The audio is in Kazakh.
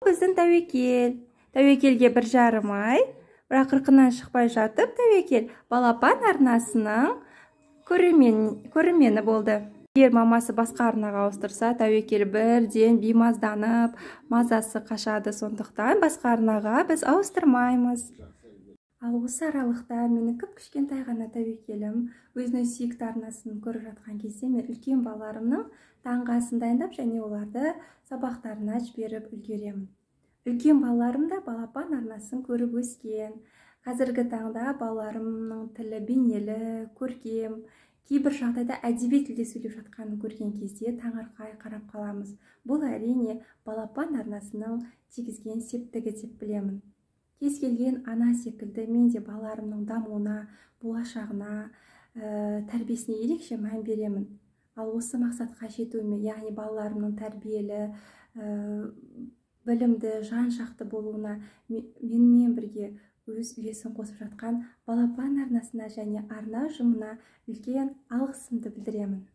Біздің Тәуекелге 1,5 ай, бірақ қырқынан шықпай жатып, Тәуекел балапан арнасының көрермені болды. Егер мамасы басқа арнаға ауыстырса, Тәуекел бірден беймазданып, мазасы қашады, сондықтан басқа арнаға біз ауыстырмаймыз. Ал осы аралықта менің кішкентай ғана Тәуекелім өзінің сүйікті арнасын көріп жатқан кезде мен үлкен балаларымның таңғы асын дайындап және оларды сабақтарына жіберіп үлгеремін. Үлкен балаларым да балапан арнасын көріп өскен. Қазіргі таңда балаларымның тілі бейнелі, көркем, кейбір жағдайда әдеби тілде сөйлеп жатқанын көрген кезде таңырқай қарап қаламыз. Бұл әрине балапан арнасының тигізген септігі деп білемін. Кез келген ана секілді мен де балаларымның дамуына, болашағына, тәрбиесіне ерекше мән беремін. Ал осы мақсатқа жетуіме, яғни балаларымның тәрбиелі, білімді, жан-жақты болуына менімен бірге өз үлесін қосып жатқан балапан арнасына және арна ұжымына үлкен алғысымды білдіремін.